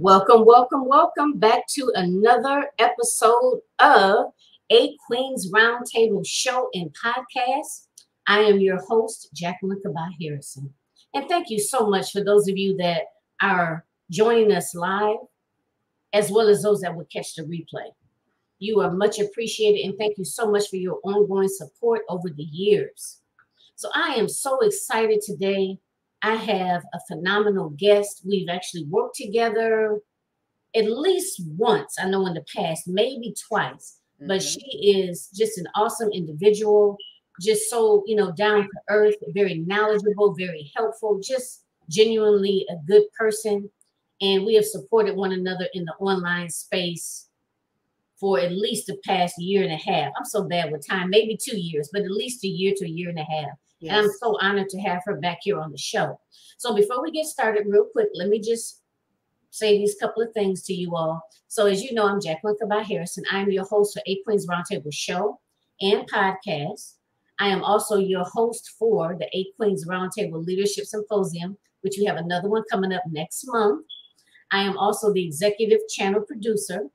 Welcome, welcome, welcome back to another episode of A Queen's Roundtable Show and Podcast. I am your host, Jacqueline 𝐓𝐨𝐻𝐸. And thank you so much for those of you that are joining us live, as well as those that will catch the replay. You are much appreciated, and thank you so much for your ongoing support over the years. So I am so excited today. I have a phenomenal guest. We've actually worked together at least once, I know in the past, maybe twice, but she is just an awesome individual, just so, down to earth, very knowledgeable, very helpful, just genuinely a good person. And we have supported one another in the online space for at least the past year and a half. I'm so bad with time, maybe 2 years, but at least a year to a year and a half. Yes. And I'm so honored to have her back here on the show. So before we get started, real quick, let me just say these couple of things to you all. So as you know, I'm Jacqueline 𝐓𝐨𝐻𝐸. I'm your host for A Queen's Roundtable Show and Podcast. I am also your host for the A Queen's Roundtable Leadership Symposium, which we have another one coming up next month. I am also the executive channel producer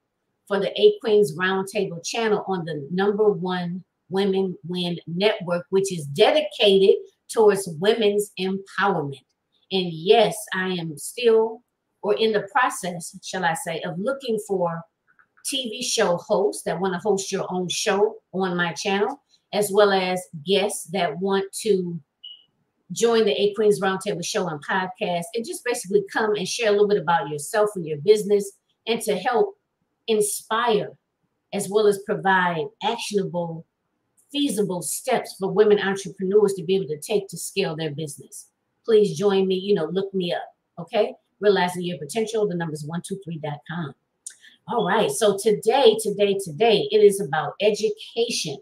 for the A Queen's Roundtable channel on the #1 Women Win Network, which is dedicated towards women's empowerment. And yes, I am still, or in the process, shall I say, of looking for TV show hosts that want to host your own show on my channel, as well as guests that want to join the A Queen's Roundtable Show and Podcast, and just basically come and share a little bit about yourself and your business, and to help inspire, as well as provide actionable, feasible steps for women entrepreneurs to be able to take to scale their business. Please join me, look me up, okay? Realizing Your Potential, the numbers 123.com. All right, so today, it is about education.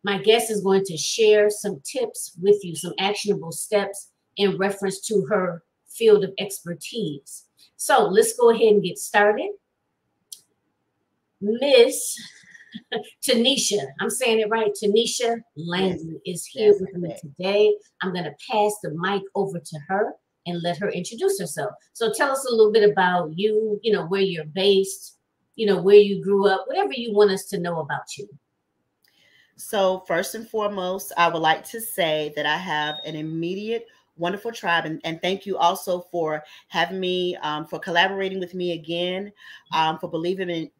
My guest is going to share some tips with you, some actionable steps in reference to her field of expertise. So let's go ahead and get started. Miss Tonitia, I'm saying it right, Tonitia Langley is here with me today. I'm going to pass the mic over to her and let her introduce herself. So tell us a little bit about you, where you're based, where you grew up, whatever you want us to know about you. So first and foremost, I would like to say that I have an immediate wonderful tribe, and thank you also for having me, for collaborating with me again, for believing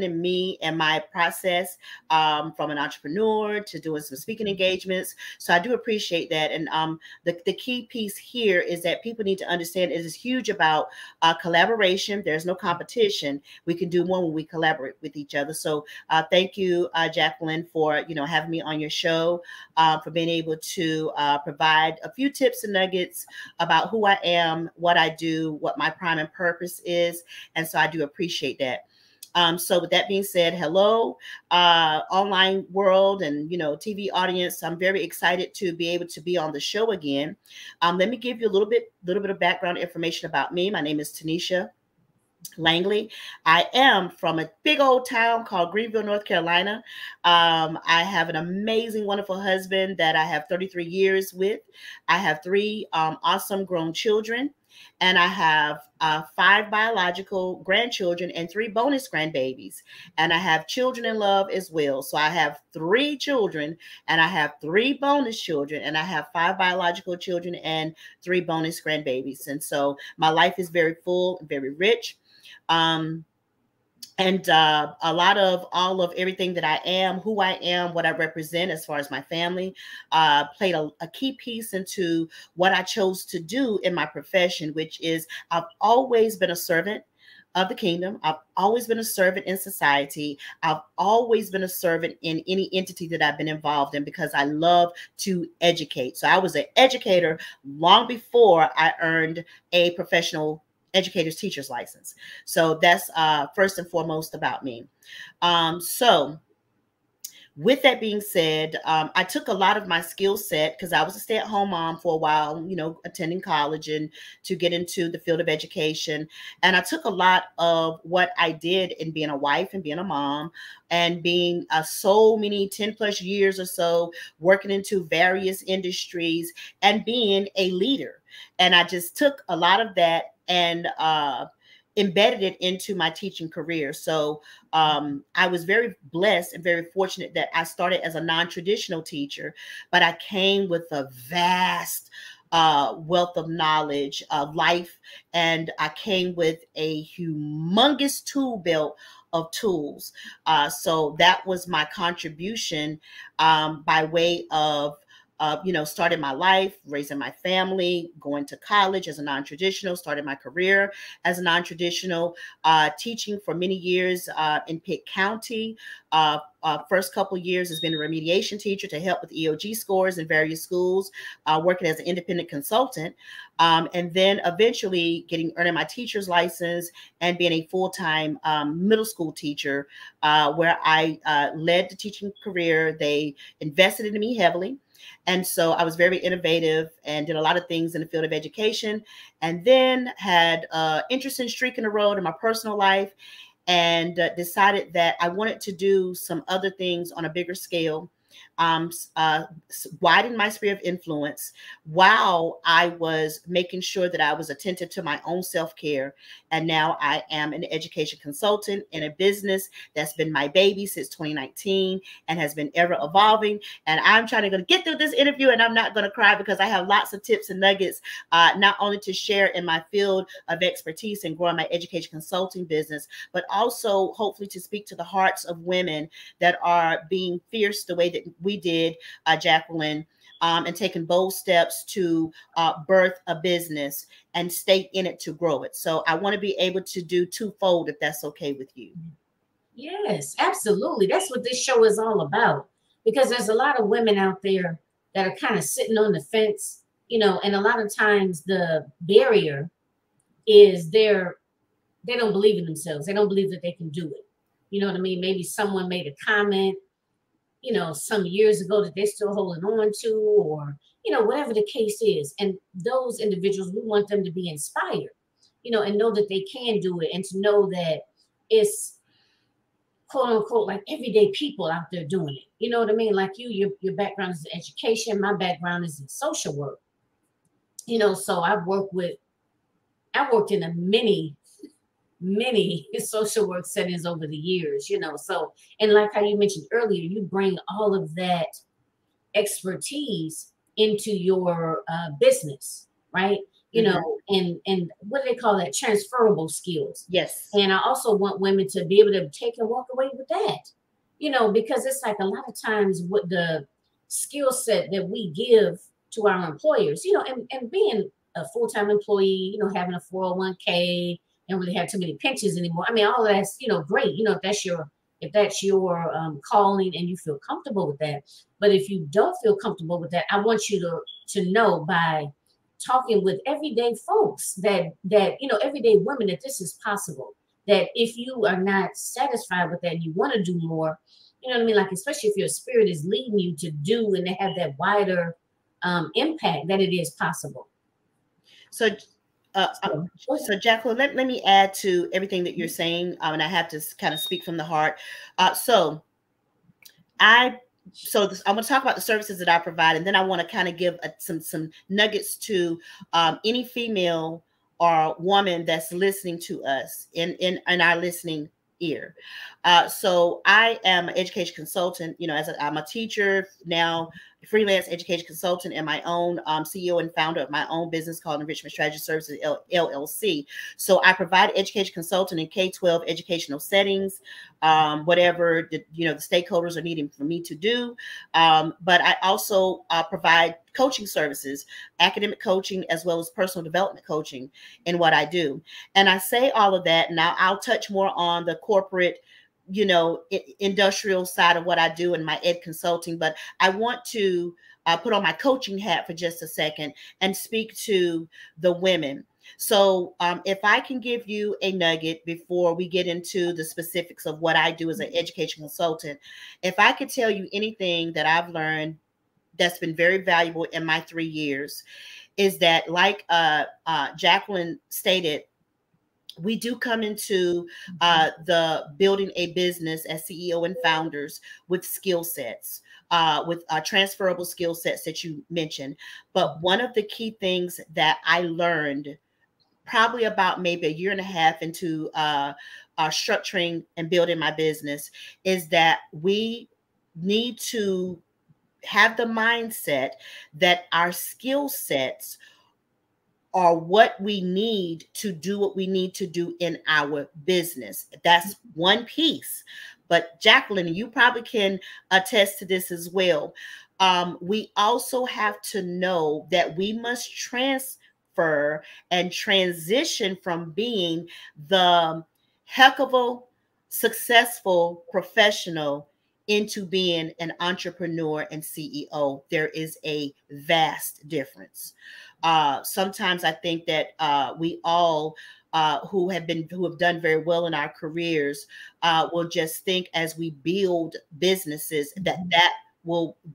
in me and my process, from an entrepreneur to doing some speaking engagements. So I do appreciate that. And the key piece here is that people need to understand it is huge about collaboration. There's no competition. We can do more when we collaborate with each other. So thank you, Jacqueline, for having me on your show, for being able to provide a few tips and nuggets about who I am, what I do, what my prime and purpose is. And so I do appreciate that. So with that being said, hello, online world and, TV audience. I'm very excited to be able to be on the show again. Let me give you a little bit of background information about me. My name is Tonitia Langley. I am from a big old town called Greenville, North Carolina. I have an amazing, wonderful husband that I have 33 years with. I have 3 awesome grown children. And I have 5 biological grandchildren and 3 bonus grandbabies. And I have children in love as well. So I have 3 children and I have 3 bonus children, and I have 5 biological children and 3 bonus grandbabies. And so my life is very full, very rich. And a lot of all of everything that I am, who I am, what I represent as far as my family, played a key piece into what I chose to do in my profession, which is I've always been a servant of the kingdom. I've always been a servant in society. I've always been a servant in any entity that I've been involved in, because I love to educate. So I was an educator long before I earned a professional educator's teacher's license. So that's first and foremost about me. So with that being said, I took a lot of my skill set, because I was a stay-at-home mom for a while, attending college and to get into the field of education. And I took a lot of what I did in being a wife and being a mom and being so many 10 plus years or so working into various industries and being a leader. And I just took a lot of that and embedded it into my teaching career. So I was very blessed and very fortunate that I started as a non-traditional teacher, but I came with a vast wealth of knowledge of life, and I came with a humongous tool belt of tools. So that was my contribution by way of starting my life, raising my family, going to college as a non-traditional, started my career as a non-traditional, teaching for many years in Pitt County. First couple years has been a remediation teacher to help with EOG scores in various schools, working as an independent consultant, and then eventually earning my teacher's license and being a full-time middle school teacher, where I led the teaching career. They invested in me heavily. And so I was very innovative and did a lot of things in the field of education, and then had an interesting streak in the road in my personal life, and decided that I wanted to do some other things on a bigger scale, widen my sphere of influence while I was making sure that I was attentive to my own self-care. And now I am an education consultant in a business that's been my baby since 2019 and has been ever evolving. And I'm trying to get through this interview, and I'm not going to cry because I have lots of tips and nuggets, not only to share in my field of expertise and growing my education consulting business, but also hopefully to speak to the hearts of women that are being fierce the way that we did, Jacqueline, and taking bold steps to birth a business and stay in it to grow it. So I want to be able to do twofold, if that's okay with you. Yes, absolutely. That's what this show is all about, because there's a lot of women out there that are kind of sitting on the fence, and a lot of times the barrier is they don't believe in themselves. They don't believe that they can do it. You know what I mean? Maybe someone made a comment, some years ago that they're still holding on to, or, whatever the case is. And those individuals, we want them to be inspired, and know that they can do it, and to know that it's quote unquote like everyday people out there doing it. You know what I mean? Like your background is in education. My background is in social work. So I worked in a many social work settings over the years, so, and like how you mentioned earlier, you bring all of that expertise into your business, right? And what do they call that? Transferable skills. Yes. And I also want women to be able to take and walk away with that, because it's like a lot of times what the skill set that we give to our employers, and being a full-time employee, having a 401k, don't really have too many pensions anymore. I mean, all of that's, great. If that's your calling and you feel comfortable with that. But if you don't feel comfortable with that, I want you to know by talking with everyday folks that everyday women, that this is possible. That if you are not satisfied with that and you want to do more, you know what I mean? Like, especially if your spirit is leading you to do and to have that wider impact, that it is possible. So Jacqueline, let me add to everything that you're saying, and I have to kind of speak from the heart. So I'm going to talk about the services that I provide, and then I want to kind of give some nuggets to any female or woman that's listening to us in our listening ear. So I am an education consultant, I'm a teacher now, freelance education consultant, and my own CEO and founder of my own business called Enrichment Strategy Services LLC. So I provide education consulting in K-12 educational settings, whatever the stakeholders are needing for me to do. But I also provide coaching services, academic coaching, as well as personal development coaching in what I do. And I say all of that. Now I'll touch more on the corporate, industrial side of what I do in my ed consulting, but I want to put on my coaching hat for just a second and speak to the women. So if I can give you a nugget before we get into the specifics of what I do as an education consultant, if I could tell you anything that I've learned that's been very valuable in my 3 years, is that, like Jacqueline stated, we do come into the building a business as CEO and founders with skill sets, with transferable skill sets that you mentioned. But one of the key things that I learned probably about maybe a year and a half into structuring and building my business, is that we need to have the mindset that our skill sets are what we need to do what we need to do in our business. That's one piece. But Jacqueline, you probably can attest to this as well. We also have to know that we must transfer and transition from being the heckable, successful professional into being an entrepreneur and CEO. There is a vast difference. Sometimes I think that we all who have done very well in our careers will just think, as we build businesses,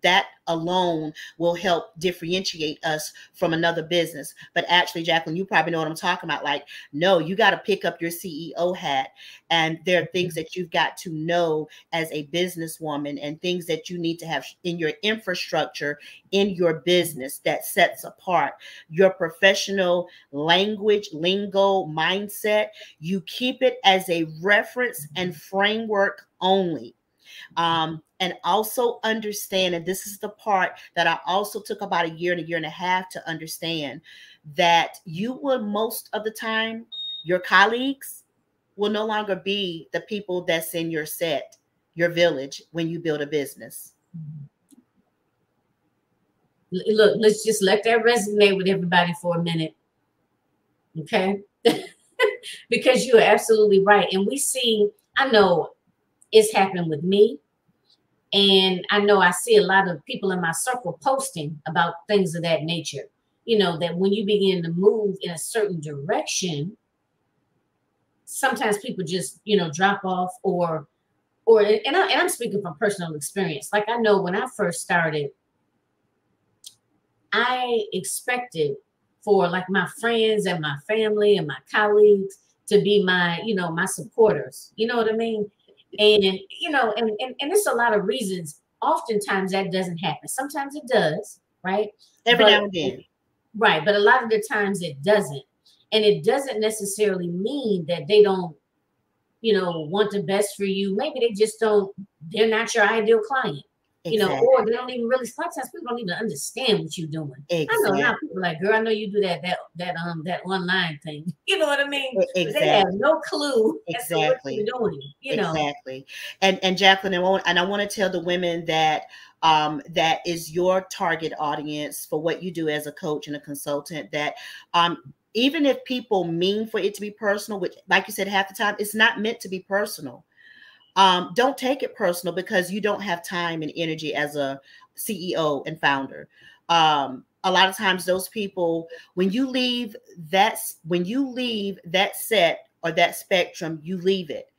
that alone will help differentiate us from another business. But actually, Jacqueline, you probably know what I'm talking about. Like, no, you got to pick up your CEO hat, and there are things that you've got to know as a businesswoman, and things that you need to have in your infrastructure in your business that sets apart your professional language, lingo, mindset. You keep it as a reference and framework only. And also understand, and this is the part that I also took about a year and a half to understand, that you will, most of the time, your colleagues will no longer be the people that's in your set, your village, when you build a business. Look, let's just let that resonate with everybody for a minute. Okay? Because you are absolutely right. And we see, I know it's happened with me. And I know I see a lot of people in my circle posting about things of that nature. You know, that when you begin to move in a certain direction, sometimes people just, you know, drop off and I'm speaking from personal experience. Like, I know when I first started, I expected for like my friends and my family and my colleagues to be my, you know, my supporters. You know what I mean? And, you know, and there's a lot of reasons. Oftentimes that doesn't happen. Sometimes it does, right? Every now and then. Right. But a lot of the times it doesn't. And it doesn't necessarily mean that they don't, you know, want the best for you. Maybe they just don't, they're not your ideal client. You know, or they don't even really, sometimes people don't even understand what you're doing. Exactly. I know now people are like, girl, I know you do that online thing. You know what I mean? Exactly. They have no clue as to what you're doing. You know? Exactly. And Jacqueline, I want to tell the women that that is your target audience for what you do as a coach and a consultant, that even if people mean for it to be personal, which, like you said, half the time it's not meant to be personal. Don't take it personal because you don't have time and energy as a CEO and founder. A lot of times those people, when you leave that set or that spectrum, you leave it.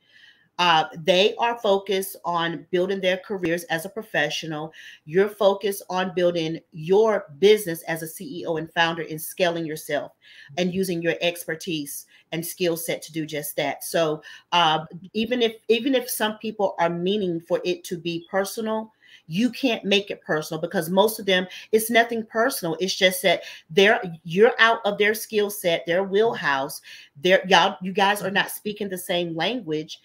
They are focused on building their careers as a professional. You're focused on building your business as a CEO and founder and scaling yourself and using your expertise and skill set to do just that. So even if some people are meaning for it to be personal, you can't make it personal, because most of them, it's nothing personal. It's just that you're out of their skill set, their wheelhouse. You guys are not speaking the same language.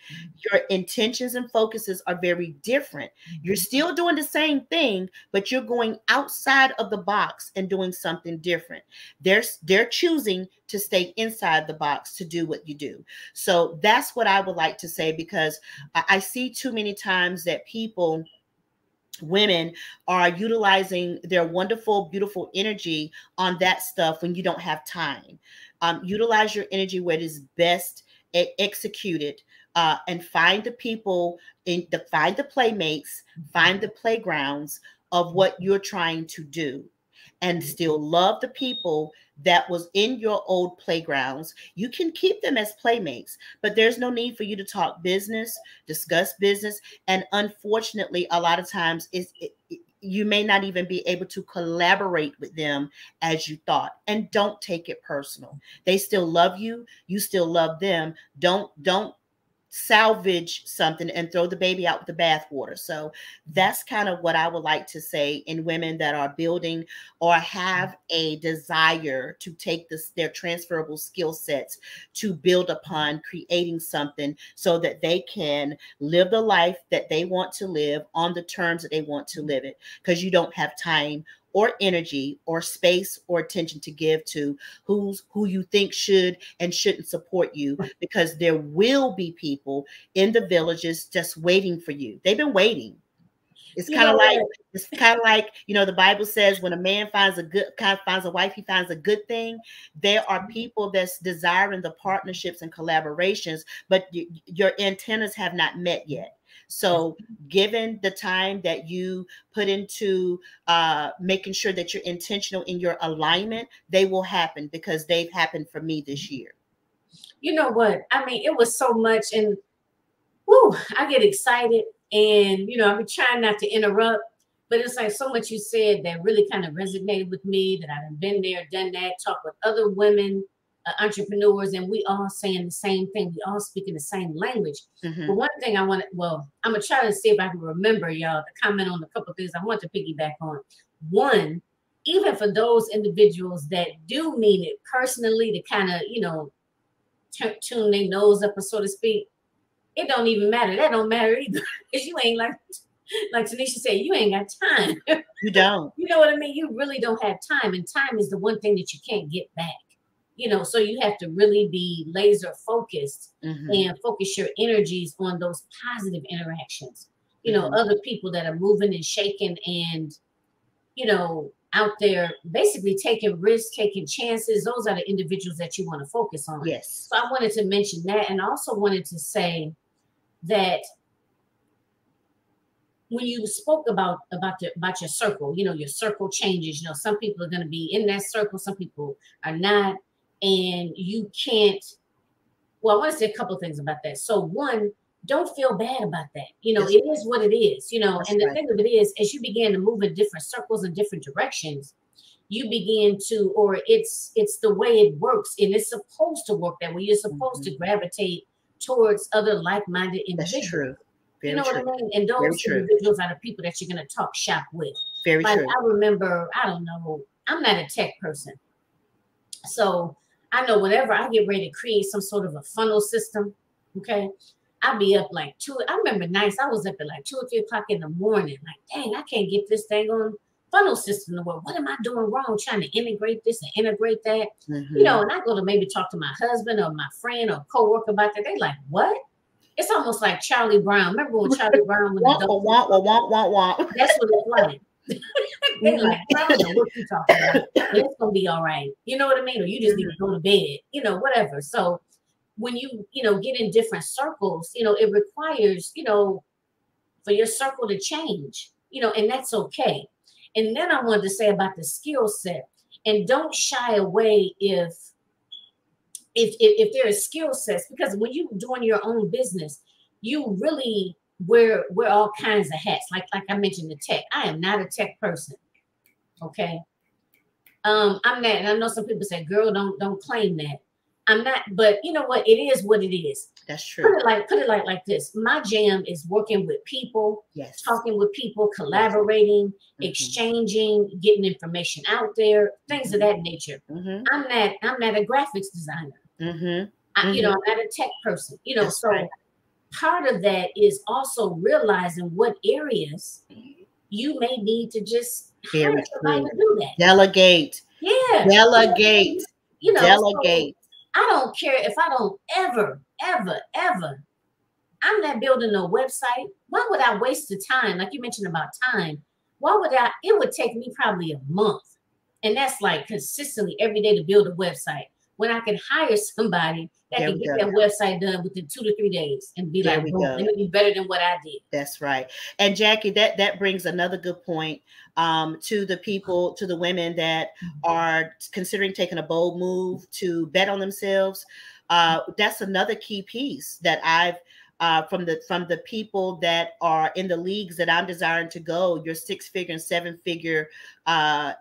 Your intentions and focuses are very different. You're still doing the same thing, but you're going outside of the box and doing something different. They're choosing to stay inside the box to do what you do. So that's what I would like to say, because I see too many times that women are utilizing their wonderful, beautiful energy on that stuff when you don't have time. Utilize your energy where it is best executed, and find the people, find the playmates, find the playgrounds of what you're trying to do, and still love the people that was in your old playgrounds. You can keep them as playmates, but there's no need for you to talk business, discuss business. And unfortunately, a lot of times you may not even be able to collaborate with them as you thought. And don't take it personal. They still love you. You still love them. Don't salvage something and throw the baby out with the bathwater. So that's kind of what I would like to say in women that are building or have a desire to take their transferable skill sets to build upon creating something so that they can live the life that they want to live on the terms that they want to live it, because you don't have time or energy or space or attention to give to who you think should and shouldn't support you, because there will be people in the villages just waiting for you. They've been waiting. It's kind of like, you know, the Bible says when a man finds a wife, he finds a good thing. There are people that's desiring the partnerships and collaborations, but your antennas have not met yet. So given the time that you put into making sure that you're intentional in your alignment, they will happen, because they've happened for me this year. You know what? I mean, it was so much, and whoo, I get excited, and you know, I've been trying not to interrupt, but it's like so much you said that really kind of resonated with me, that I've been there, done that, talked with other women, entrepreneurs, and we all saying the same thing. We all speaking the same language. But one thing I'm going to try to see if I can remember, y'all, to comment on a couple of things I want to piggyback on. One, even for those individuals that do mean it personally to kind of, you know, tune their nose up, so to speak, it don't even matter. That don't matter either. Because you ain't like Tonitia said, you ain't got time. You don't. You know what I mean? You really don't have time. And time is the one thing that you can't get back. You know, so you have to really be laser focused and focus your energies on those positive interactions. You know, other people that are moving and shaking and, you know, out there basically taking risks, taking chances. Those are the individuals that you want to focus on. Yes. So I wanted to mention that, and also wanted to say that when you spoke about your circle, you know, your circle changes. You know, some people are going to be in that circle, some people are not. And you can't, well, I want to say a couple of things about that. So one, don't feel bad about that. You know, it is what it is, you know, and the thing of it is, as you begin to move in different circles and different directions, you begin to, or it's the way it works, and it's supposed to work that way. You're supposed to gravitate towards other like-minded individuals. That's true. You know what I mean? And those individuals are the people that you're going to talk shop with. Very true. I remember, I don't know, I'm not a tech person. So I know whenever I get ready to create some sort of a funnel system, okay, I'll be up like I remember nights I was up at like 2 or 3 o'clock in the morning. Like, dang, I can't get this thing on funnel system to work. What am I doing wrong? Trying to integrate this and integrate that. You know, and I go to maybe talk to my husband or my friend or coworker about that. They like, what? It's almost like Charlie Brown. Remember when Charlie Brown was that's what it's like. They like, I don't know what you're talking about, but it's gonna be all right. You know what I mean? Or you just need to go to bed, you know, whatever. So when you know, get in different circles, you know, it requires, you know, for your circle to change, you know, and that's okay. And then I wanted to say about the skill set, and don't shy away if there are skill sets, because when you're doing your own business, you really wear all kinds of hats. Like I mentioned, the tech. I am not a tech person. Okay. I'm not, and I know some people say, girl, don't claim that. I'm not, but you know what? It is what it is. That's true. Put it like this. My jam is working with people, talking with people, collaborating, exchanging, getting information out there, things of that nature. I'm not a graphics designer. You know, I'm not a tech person. You know, part of that is also realizing what areas you may need to just hire somebody to do that. Delegate. Yeah. Delegate. You know, delegate. So I don't care if I don't ever, I'm not building no website. Why would I waste the time? Like you mentioned about time. It would take me probably a month. And that's like consistently every day to build a website, when I can hire somebody that can get that website done within 2 to 3 days and be like, boom, let me be better than what I did. That's right. And Jackie, that brings another good point to the people, to the women that are considering taking a bold move to bet on themselves. That's another key piece that I've from the people that are in the leagues that I'm desiring to go, your 6-figure and 7-figure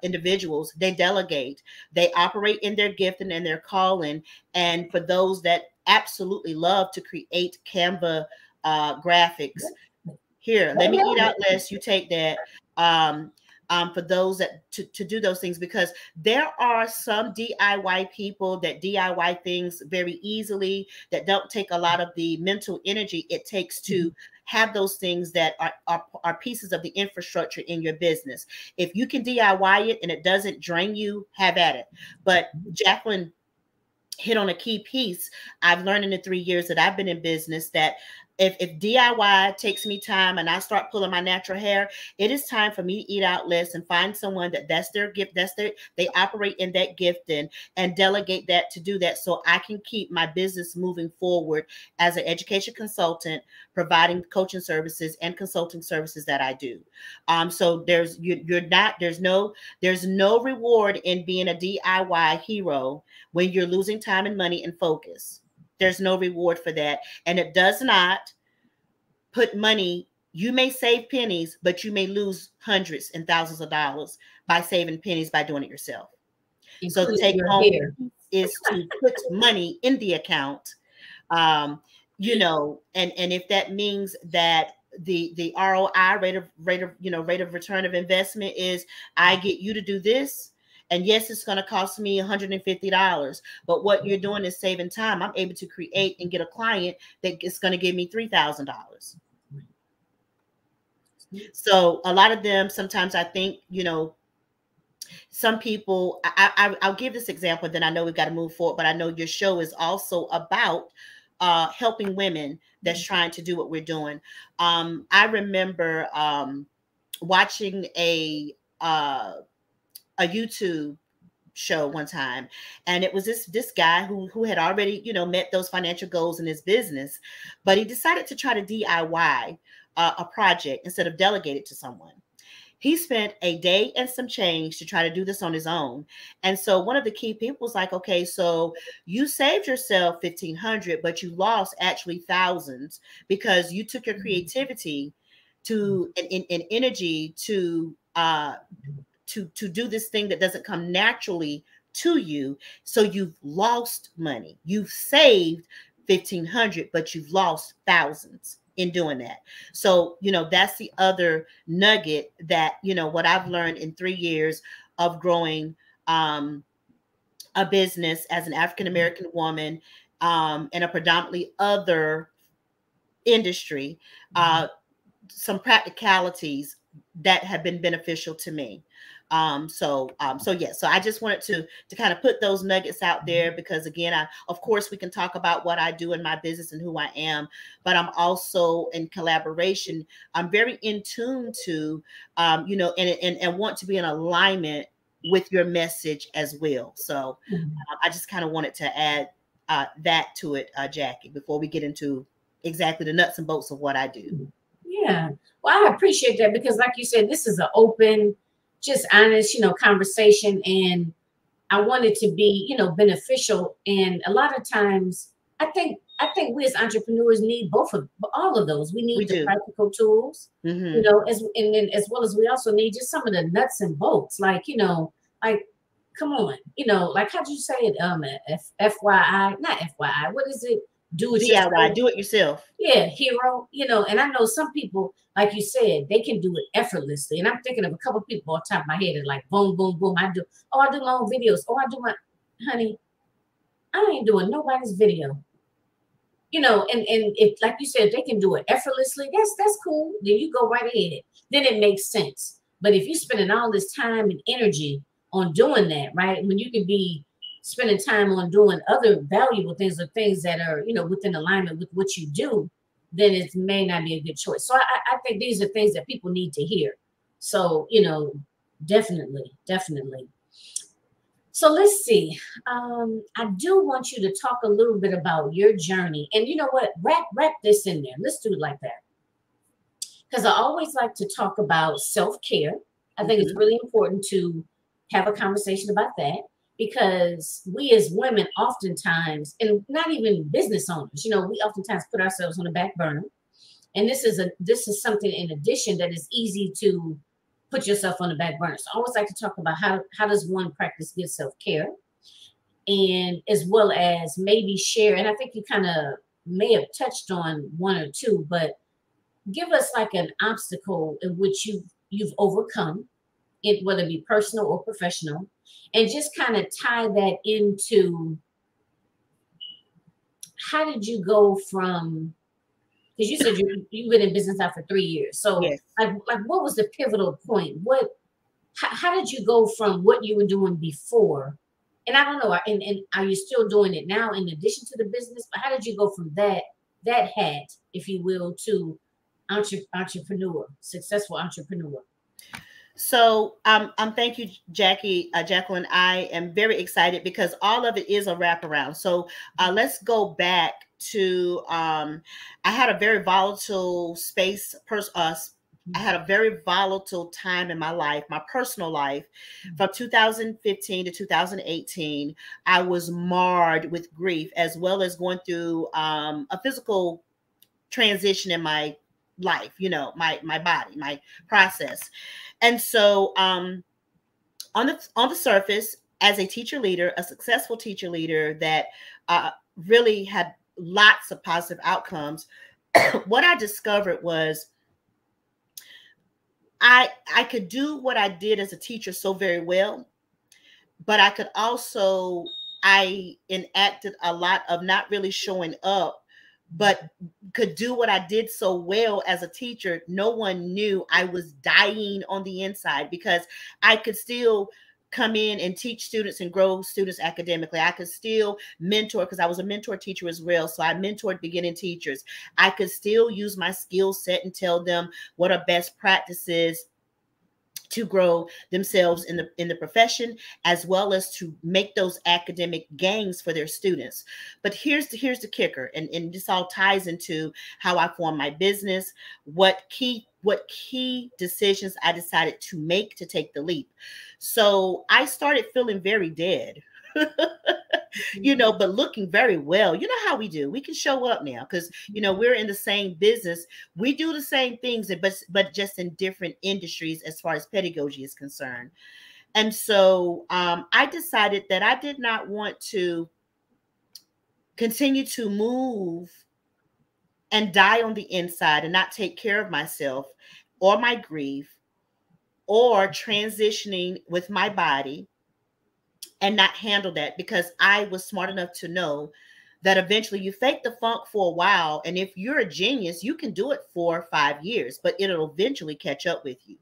individuals, they delegate, they operate in their gift and in their calling. And for those that absolutely love to create Canva graphics. Here, let me eat out less. You take that. For those that to do those things, because there are some DIY people that DIY things very easily, that don't take a lot of the mental energy it takes to have those things that are pieces of the infrastructure in your business. If you can DIY it and it doesn't drain you, have at it. But Jacqueline hit on a key piece. I've learned in the 3 years that I've been in business that if DIY takes me time and I start pulling my natural hair, it is time for me to eat out less and find someone that's their gift, they operate in that gift and delegate that to do that, so I can keep my business moving forward as an education consultant, providing coaching services and consulting services that I do. So there's no reward in being a DIY hero when you're losing time and money and focus. There's no reward for that. And it does not put money. You may save pennies, but you may lose hundreds and thousands of dollars by saving pennies by doing it yourself. So the take home is to put money in the account, you know, and if that means that the ROI rate of return of investment is, I get you to do this. And yes, it's going to cost me $150, but what you're doing is saving time. I'm able to create and get a client that is going to give me $3,000. So a lot of them, sometimes I think, you know, some people, I'll give this example, then I know we've got to move forward, but I know your show is also about helping women that's trying to do what we're doing. I remember watching a YouTube show one time, and it was this guy who had already, you know, met those financial goals in his business, but he decided to try to DIY a project instead of delegate it to someone. He spent a day and some change to try to do this on his own. And so one of the key people was like, okay, so you saved yourself $1,500, but you lost actually thousands because you took your creativity to and energy to do this thing that doesn't come naturally to you. So you've lost money. You've saved $1,500, but you've lost thousands in doing that. So, you know, that's the other nugget that, you know, what I've learned in 3 years of growing a business as an African-American woman in a predominantly other industry, some practicalities that have been beneficial to me. So I just wanted to kind of put those nuggets out there, because again, of course we can talk about what I do in my business and who I am, but I'm also in collaboration. I'm very in tune to, you know, and want to be in alignment with your message as well. So I just kind of wanted to add that to it, Jackie, before we get into exactly the nuts and bolts of what I do. Yeah, well, I appreciate that, because like you said, this is an open, just honest, you know, conversation, and I want it to be, you know, beneficial. And a lot of times I think we as entrepreneurs need all of those. We need the practical tools, you know, as well as we also need just some of the nuts and bolts, like, you know, like, come on, you know, like, how'd you say it? FYI, not FYI, what is it? Do it DIY, do it yourself. Yeah, hero, you know, and I know some people, like you said, they can do it effortlessly. And I'm thinking of a couple of people off the top of my head, and like, boom, boom, boom. I do my own videos. Honey, I ain't doing nobody's video. You know, and if, like you said, they can do it effortlessly, that's cool. Then you go right ahead. Then it makes sense. But if you're spending all this time and energy on doing that, right, when you can be spending time on doing other valuable things, or things that are, you know, within alignment with what you do, then it may not be a good choice. So I think these are things that people need to hear. So, you know, definitely. So let's see. I do want you to talk a little bit about your journey, and you know what, wrap this in there. Let's do it like that, because I always like to talk about self-care. I think it's really important to have a conversation about that, because we as women oftentimes, and not even business owners, you know, we oftentimes put ourselves on the back burner. And this is something in addition that is easy to put yourself on the back burner. So I always like to talk about how does one practice good self-care. and as well as maybe share, and I think you kind of may have touched on one or two, but give us like an obstacle in which you've overcome it, whether it be personal or professional, and just kind of tie that into how did you go from, because you said you've been in business now for 3 years. So Yes. like what was the pivotal point? How did you go from what you were doing before? And I don't know, and are you still doing it now in addition to the business? But how did you go from that hat, if you will, to entrepreneur, successful entrepreneur? So thank you, Jacqueline. I am very excited because all of it is a wraparound. So let's go back to I had a very volatile space. I had a very volatile time in my life, my personal life. From 2015 to 2018, I was marred with grief, as well as going through a physical transition in my life, my body, my process. And so on the surface, as a teacher leader, a successful teacher leader that really had lots of positive outcomes, what I discovered was I could do what I did as a teacher so very well, but I enacted a lot of not really showing up, but could do what I did so well as a teacher. No one knew I was dying on the inside because I could still come in and teach students and grow students academically. I could still mentor because I was a mentor teacher as well. So I mentored beginning teachers. I could still use my skill set and tell them what are best practices to grow themselves in the profession, as well as to make those academic gains for their students. But here's the kicker, and this all ties into how I formed my business, what key decisions I decided to make to take the leap. So I started feeling very dead. But looking very well. You know how we do. We can show up now because, we're in the same business. We do the same things, but just in different industries as far as pedagogy is concerned. And so I decided that I did not want to continue to move and die on the inside and not take care of myself or my grief or transitioning with my body and not handle that, because I was smart enough to know that eventually you fake the funk for a while. And if you're a genius, you can do it for 5 years, but it'll eventually catch up with you.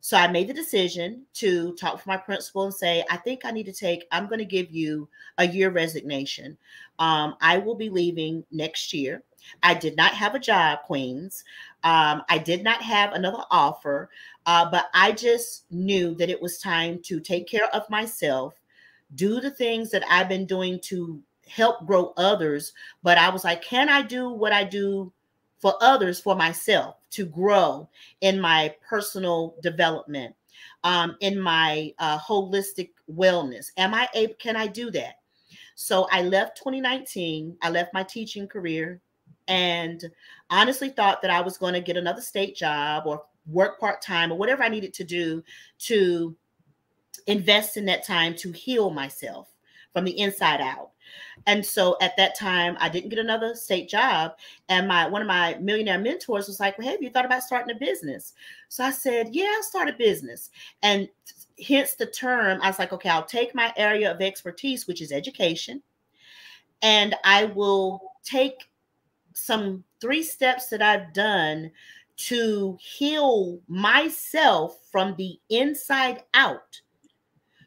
So I made the decision to talk to my principal and say, I think I'm going to give you a year resignation. I will be leaving next year. I did not have a job, Queens. I did not have another offer, but I just knew that it was time to take care of myself, do the things that I've been doing to help grow others. But I was like, can I do what I do for others, for myself, to grow in my personal development, in my holistic wellness? Can I do that? So I left 2019. I left my teaching career and honestly thought that I was going to get another state job or work part-time or whatever I needed to do to invest in that time to heal myself from the inside out. And so at that time, I didn't get another state job. And one of my millionaire mentors was like, well, hey, have you thought about starting a business? So I said, yeah, I'll start a business. And hence the term, I was like, okay, I'll take my area of expertise, which is education, and I will take some 3 steps that I've done to heal myself from the inside out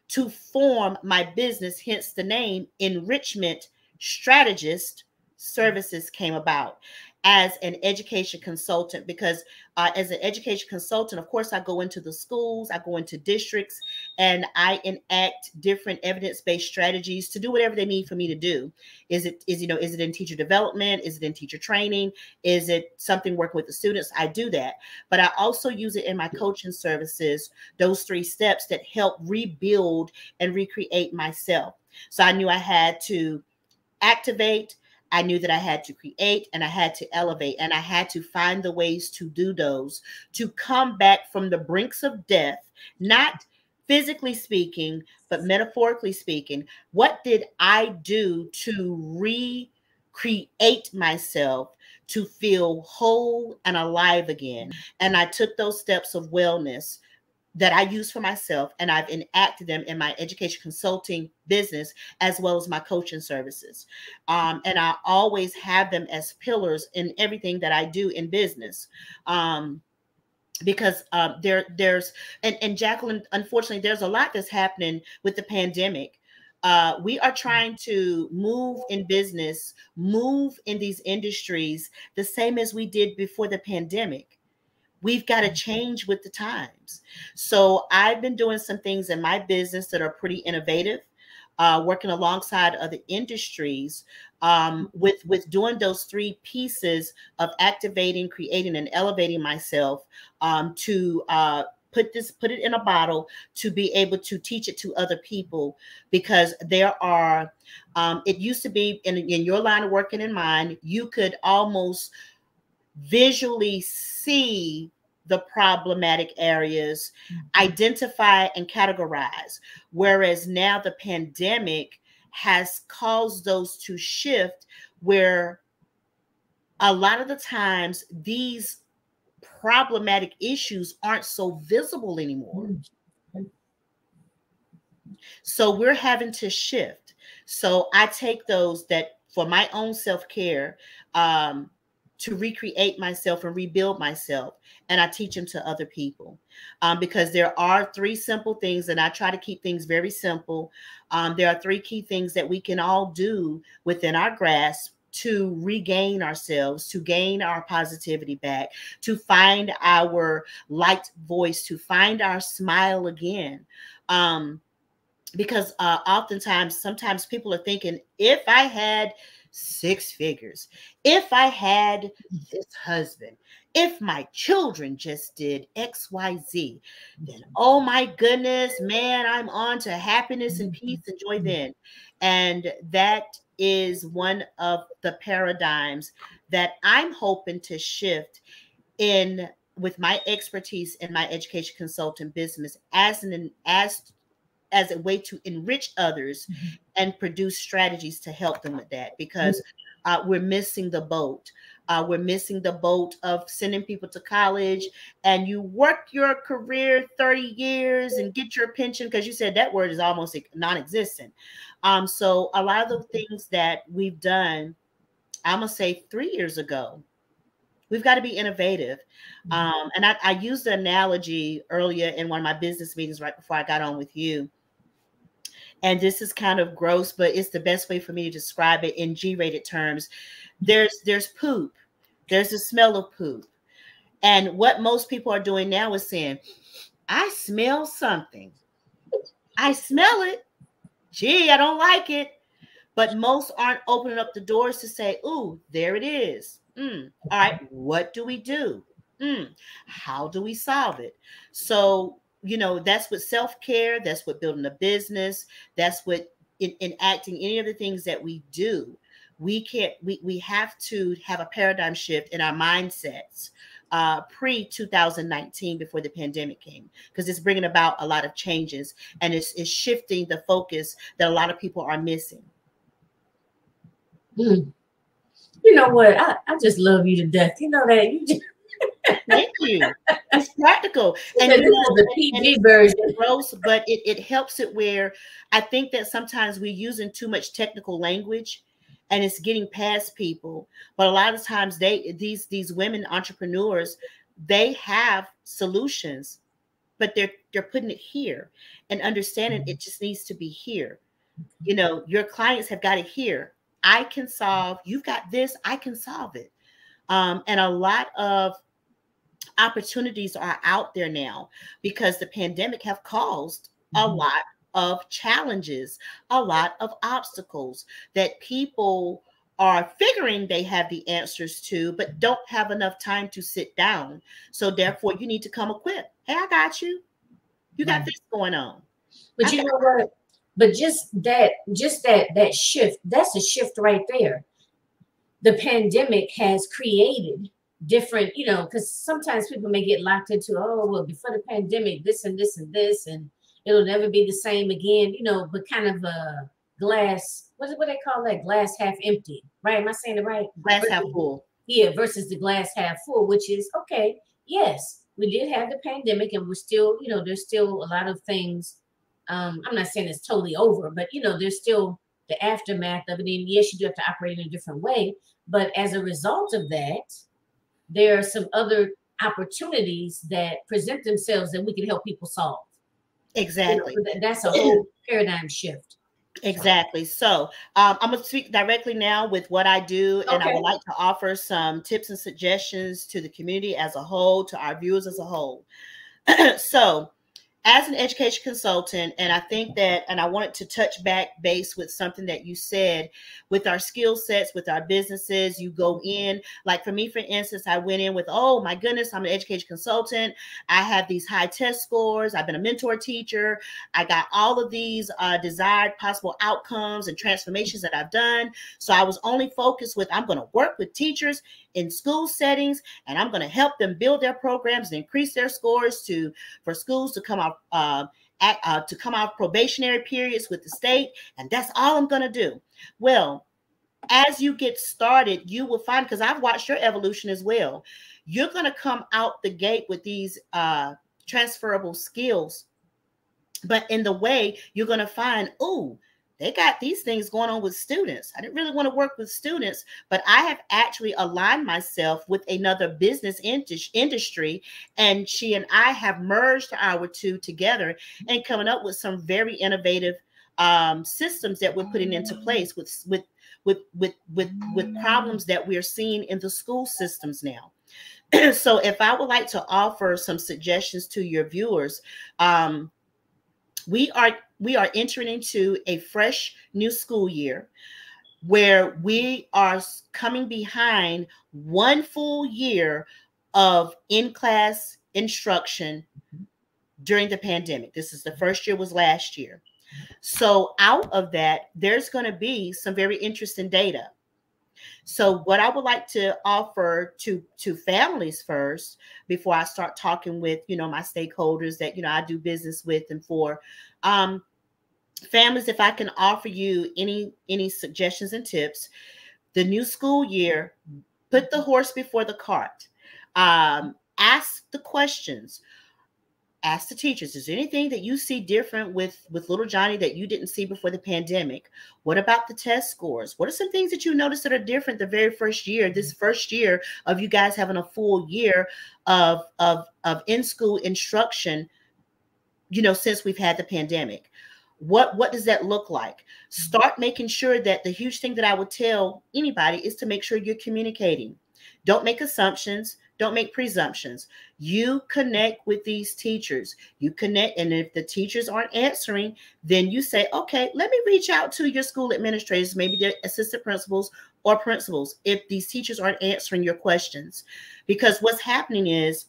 to form my business, hence the name Enrichment Strategist Services came about as an education consultant, because as an education consultant, of course, I go into the schools, I go into districts, and I enact different evidence-based strategies to do whatever they need for me to do. Is it in teacher development? Is it in teacher training? Is it something working with the students? I do that. But I also use it in my coaching services, those 3 steps that help rebuild and recreate myself. So I knew I had to activate, I knew that I had to create, and I had to elevate, and I had to find the ways to do those, to come back from the brinks of death, not physically speaking, but metaphorically speaking, what did I do to recreate myself to feel whole and alive again? And I took those steps of wellness that I use for myself, and I've enacted them in my education consulting business as well as my coaching services. And I always have them as pillars in everything that I do in business. Because there's and Jacqueline, unfortunately, there's a lot that's happening with the pandemic. We are trying to move in business, move in these industries the same as we did before the pandemic. We've got to change with the times. So I've been doing some things in my business that are pretty innovative, working alongside other industries, with doing those three pieces of activating, creating, and elevating myself, to put it in a bottle to be able to teach it to other people. Because there are, it used to be in your line of work and in mine, you could almost visually see the problematic areas, identify and categorize. Whereas now the pandemic has caused those to shift, where a lot of the times these problematic issues aren't so visible anymore. So we're having to shift. So I take those that for my own self-care, to recreate myself and rebuild myself, and I teach them to other people, because there are three simple things, and I try to keep things very simple. There are three key things that we can all do within our grasp to regain ourselves, to gain our positivity back, to find our light voice, to find our smile again. Because sometimes people are thinking, if I had 6 figures, if I had this husband, if my children just did XYZ, then, oh my goodness, man, I'm on to happiness and peace and joy then. And that is one of the paradigms that I'm hoping to shift in with my expertise in my education consulting business as a way to enrich others and produce strategies to help them with that, because we're missing the boat. We're missing the boat of sending people to college and you work your career 30 years and get your pension, because you said that word is almost non-existent. So a lot of the things that we've done, I'm going to say 3 years ago, we've got to be innovative. And I used the analogy earlier in one of my business meetings right before I got on with you. And this is kind of gross, but it's the best way for me to describe it in G-rated terms. There's poop. There's the smell of poop. And what most people are doing now is saying, I smell something. I smell it. Gee, I don't like it. But most aren't opening up the doors to say, ooh, there it is. All right, what do we do? How do we solve it? So, that's what self-care, that's what building a business, that's what enacting any of the things that we do. We have to have a paradigm shift in our mindsets pre-2019, before the pandemic came, because it's bringing about a lot of changes, and it's shifting the focus that a lot of people are missing. You know what? I just love you to death. You know that. You just Thank you. It's practical. And this is the PG version. Gross, but it helps it where I think that sometimes we're using too much technical language and it's getting past people. But a lot of times these women entrepreneurs, they have solutions, but they're putting it here and understanding it just needs to be here. Your clients have got it here. I can solve, you've got this, I can solve it. And a lot of opportunities are out there now because the pandemic have caused a lot of challenges, a lot of obstacles that people are figuring they have the answers to, but don't have enough time to sit down. So therefore you need to come equipped. Hey, I got you. You got this going on. But you know what? But just that shift, that's a shift right there. The pandemic has created different, because sometimes people may get locked into, oh, well, before the pandemic, this and this and this, and it'll never be the same again, you know, but kind of a glass, what they call that? Glass half empty, right? Am I saying it right? Glass half full. Yeah, versus the glass half full, which is, okay, yes, we did have the pandemic and we're still, you know, there's still a lot of things. I'm not saying it's totally over, but, you know, there's still the aftermath of it. And yes, you do have to operate in a different way. But as a result of that, there are some other opportunities that present themselves that we can help people solve. Exactly. You know, that's a whole paradigm shift. Exactly. So I'm going to speak directly now with what I do, and I would like to offer some tips and suggestions to the community as a whole, to our viewers as a whole. So as an education consultant, and I think that, and I wanted to touch back base with something that you said, with our skill sets, with our businesses, you go in, like for me, for instance, I went in with, oh my goodness, I'm an education consultant. I have these high test scores. I've been a mentor teacher. I got all of these desired possible outcomes and transformations that I've done. So I was only focused with, I'm going to work with teachers in school settings, and I'm going to help them build their programs and increase their scores for schools to come out probationary periods with the state, and that's all I'm going to do. Well, as you get started, you will find, because I've watched your evolution as well, you're going to come out the gate with these transferable skills, but in the way you're going to find, oh, they got these things going on with students. I didn't really want to work with students, but I have actually aligned myself with another business industry, and she and I have merged our two together and coming up with some very innovative systems that we're putting into place with problems that we're seeing in the school systems now. So if I would like to offer some suggestions to your viewers, we are entering into a fresh new school year where we are coming behind one full year of in-class instruction during the pandemic. This is the first year, was last year. So out of that, there's going to be some very interesting data. So what I would like to offer to families first, before I start talking with, you know, my stakeholders that, you know, I do business with, and for families, if I can offer you any suggestions and tips, the new school year, put the horse before the cart. Ask the questions. Ask the teachers, is there anything that you see different with little Johnny that you didn't see before the pandemic? What about the test scores? What are some things that you noticed that are different the very first year, this first year of you guys having a full year of in-school instruction, you know, since we've had the pandemic? What does that look like? Start making sure that the huge thing that I would tell anybody is to make sure you're communicating. Don't make assumptions. Don't make presumptions. You connect with these teachers. You connect, and if the teachers aren't answering, then you say, okay, let me reach out to your school administrators, maybe their assistant principals or principals, if these teachers aren't answering your questions. Because what's happening is,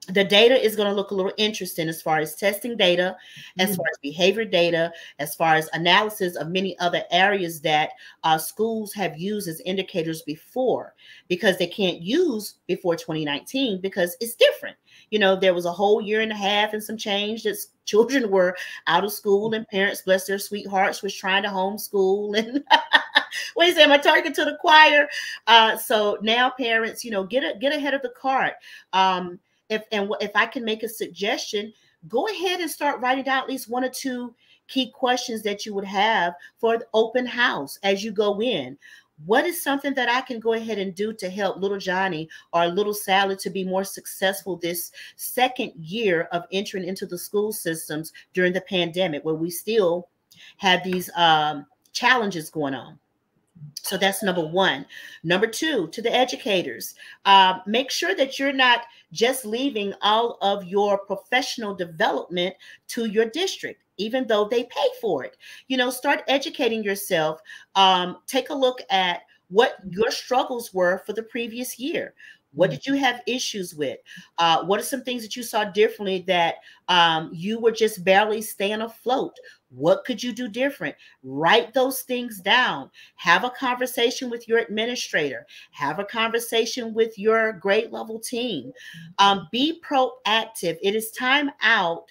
the data is going to look a little interesting as far as testing data, as far as behavior data, as far as analysis of many other areas that schools have used as indicators before, because they can't use before 2019 because it's different. You know, there was a whole year and a half and some change that children were out of school, and parents, bless their sweethearts, was trying to homeschool. And what do you say? Am I talking to the choir? So now parents, you know, get ahead of the cart. If I can make a suggestion, go ahead and start writing down at least one or two key questions that you would have for the open house as you go in. What is something that I can go ahead and do to help little Johnny or little Sally to be more successful this second year of entering into the school systems during the pandemic, where we still have these challenges going on? So that's number one. Number two, to the educators, make sure that you're not just leaving all of your professional development to your district, even though they pay for it. You know, start educating yourself. Take a look at what your struggles were for the previous year. What did you have issues with? What are some things that you saw differently that you were just barely staying afloat? What could you do different? Write those things down. Have a conversation with your administrator. Have a conversation with your grade level team. Be proactive. It is time out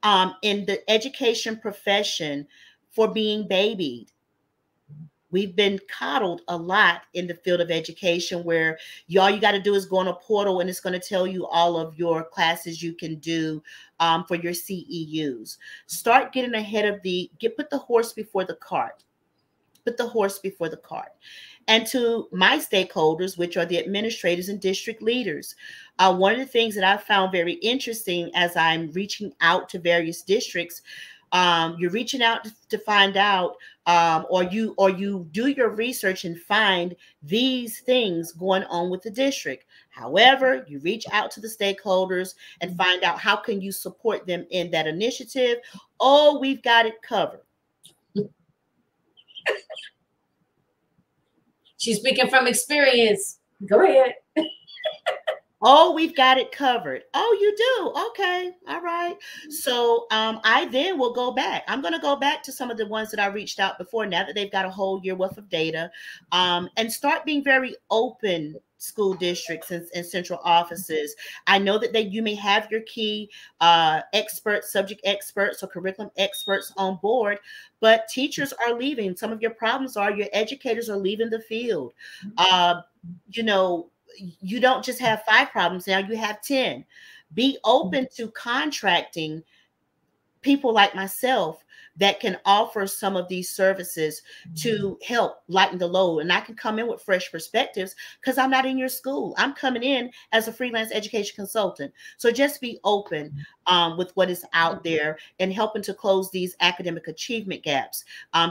in the education profession for being babied. We've been coddled a lot in the field of education where all you got to do is go on a portal and it's going to tell you all of your classes you can do for your CEUs. Start getting ahead of put the horse before the cart. Put the horse before the cart. And to my stakeholders, which are the administrators and district leaders, one of the things that I found very interesting as I'm reaching out to various districts, you're reaching out to find out, or you do your research and find these things going on with the district. However, you reach out to the stakeholders and find out how can you support them in that initiative. Oh, we've got it covered. She's speaking from experience. Go ahead. Oh, we've got it covered. Oh, you do? Okay. All right. So I then will go back. I'm going to go back to some of the ones that I reached out before now that they've got a whole year worth of data, and start being very open, school districts and central offices. I know that you may have your key experts, subject experts or curriculum experts on board, but teachers are leaving. Some of your problems are your educators are leaving the field. You don't just have 5 problems now, you have 10. Be open to contracting people like myself that can offer some of these services to help lighten the load. And I can come in with fresh perspectives because I'm not in your school. I'm coming in as a freelance education consultant. So just be open with what is out there and helping to close these academic achievement gaps,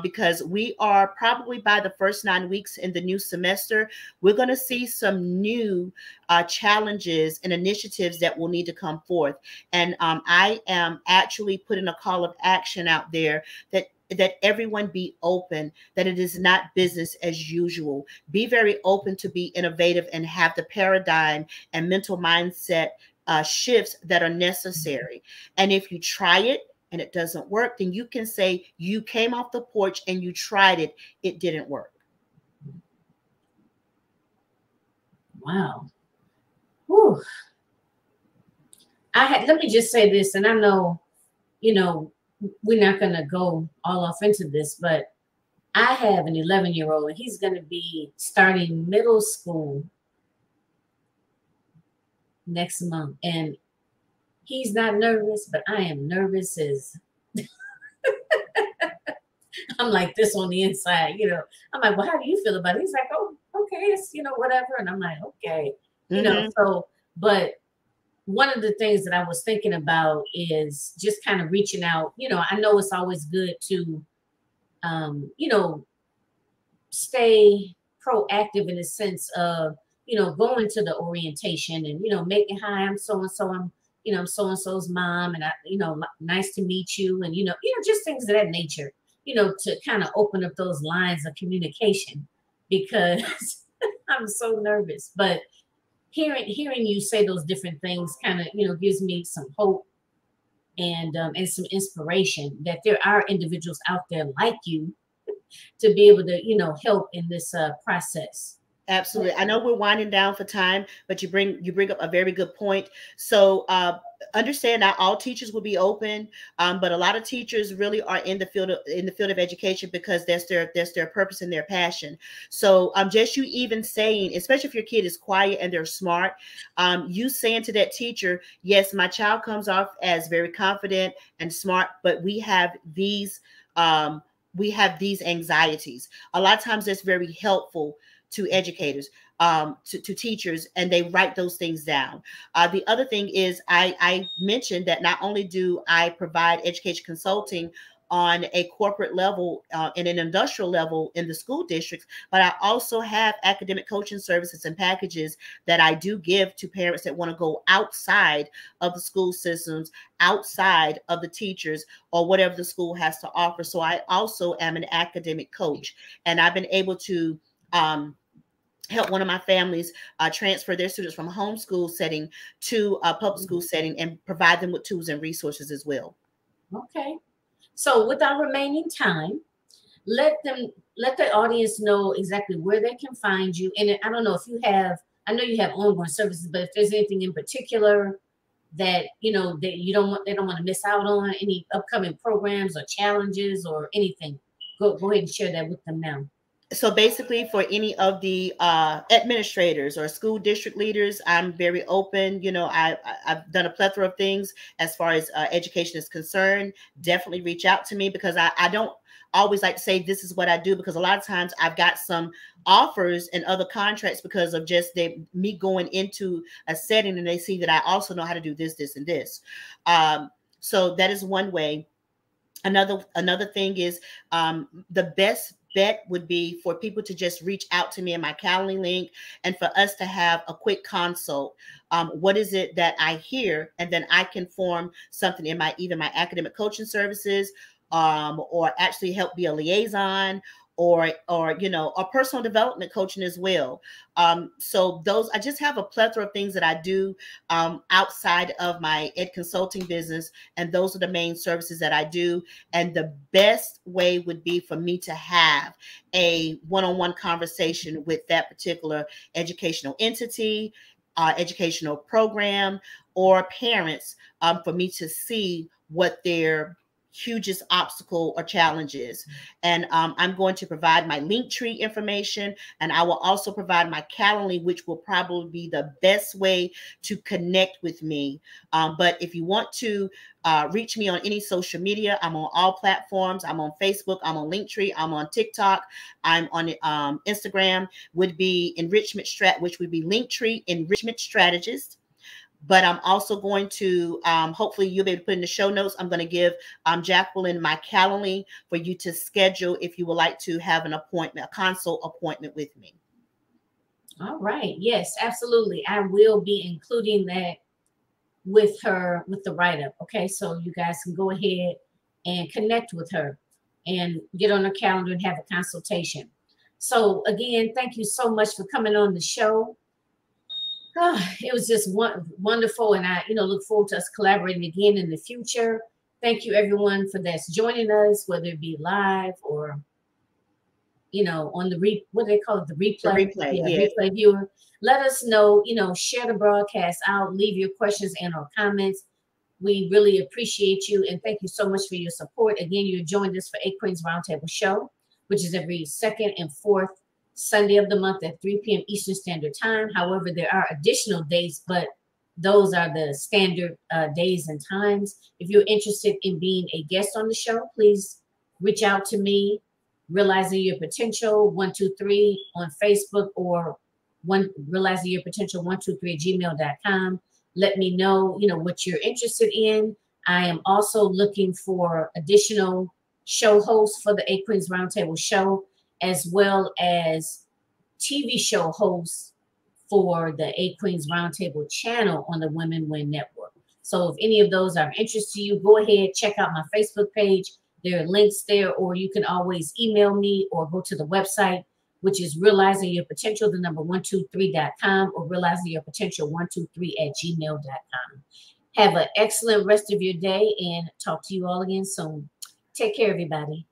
because we are probably by the first 9 weeks in the new semester, we're going to see some new challenges and initiatives that will need to come forth. And I am actually putting a call of action out there that everyone be open, that it is not business as usual. Be very open to be innovative and have the paradigm and mental mindset shifts that are necessary. And if you try it and it doesn't work, then you can say you came off the porch and you tried it, it didn't work. Wow. Whew. Let me just say this, and I know, we're not going to go all off into this, but I have an 11-year-old, and he's going to be starting middle school next month. And he's not nervous, but I am nervous as I'm like this on the inside, I'm like, well, how do you feel about it? He's like, oh, okay, it's, whatever. And I'm like, okay, so, but one of the things that I was thinking about is just kind of reaching out. I know it's always good to, stay proactive in the sense of, going to the orientation and, making, hi, I'm so-and-so, I'm so-and-so's mom, and nice to meet you. And, just things of that nature, to kind of open up those lines of communication, because I'm so nervous. But hearing you say those different things kind of, gives me some hope and some inspiration that there are individuals out there like you to be able to, help in this process. Absolutely. I know we're winding down for time, but you bring up a very good point. So understand not all teachers will be open, but a lot of teachers really are in the field of education because that's their purpose and their passion. So just you even saying, especially if your kid is quiet and they're smart, you saying to that teacher, yes, my child comes off as very confident and smart, but we have these anxieties. A lot of times that's very helpful to educators, to teachers, and they write those things down. The other thing is I mentioned that not only do I provide education consulting on a corporate level and an industrial level in the school districts, but I also have academic coaching services and packages that I do give to parents that want to go outside of the school systems, outside of the teachers or whatever the school has to offer. So I also am an academic coach, and I've been able to help one of my families transfer their students from a homeschool setting to a public school setting and provide them with tools and resources as well. Okay. So with our remaining time, let the audience know exactly where they can find you. And I don't know if you have, I know you have ongoing services, but if there's anything in particular that, you know, that they don't want to miss out on any upcoming programs or challenges or anything? Go ahead and share that with them now. So basically, for any of the administrators or school district leaders, I'm very open. You know, I've done a plethora of things as far as education is concerned. Definitely reach out to me, because I don't always like to say this is what I do, because a lot of times I've got some offers and other contracts because of just me going into a setting and they see that I also know how to do this, this, and this. So that is one way. Another thing is the best bet would be for people to just reach out to me in my Calendly link and for us to have a quick consult. What is it that I hear? And then I can form something in either my academic coaching services, or actually help be a liaison, or you know, or personal development coaching as well. So those, I just have a plethora of things that I do outside of my ed consulting business, and those are the main services that I do. And the best way would be for me to have a one-on-one conversation with that particular educational entity, educational program, or parents, for me to see what their hugest obstacle or challenges. And I'm going to provide my Linktree information, and I will also provide my Calendly, which will probably be the best way to connect with me. But if you want to reach me on any social media, I'm on all platforms. I'm on Facebook, I'm on Linktree, I'm on TikTok, I'm on Instagram, would be which would be Linktree Enrichment Strategist. But I'm also going to, hopefully you'll be able to put in the show notes, I'm going to give Jacqueline my Calendly for you to schedule if you would like to have an appointment, a consult appointment with me. All right. Yes, absolutely. I will be including that with her, with the write-up. Okay, so you guys can go ahead and connect with her and get on her calendar and have a consultation. So again, thank you so much for coming on the show. It was just wonderful, and I, you know, look forward to us collaborating again in the future. Thank you, everyone, for that's joining us, whether it be live or, you know, on the what do they call it, the replay? Replay viewer. Let us know, you know, share the broadcast out, leave your questions and or comments. We really appreciate you, and thank you so much for your support. Again, you joined us for A Queens Roundtable Show, which is every second and fourth Sunday of the month at 3 p.m. Eastern Standard Time. However, there are additional days, but those are the standard days and times. If you're interested in being a guest on the show, please reach out to me, Realizing Your Potential 123 on Facebook, or Realizing Your Potential 123@gmail.com. Let me know, you know, what you're interested in. I am also looking for additional show hosts for the A Queens Roundtable Show, as well as TV show hosts for the A Queens Roundtable channel on the Women Win Network. So if any of those are of interest to you, go ahead, check out my Facebook page. There are links there, or you can always email me or go to the website, which is Realizing Your Potential, the number 123.com, or Realizing Your Potential 123@gmail.com. Have an excellent rest of your day, and talk to you all again soon. Take care, everybody.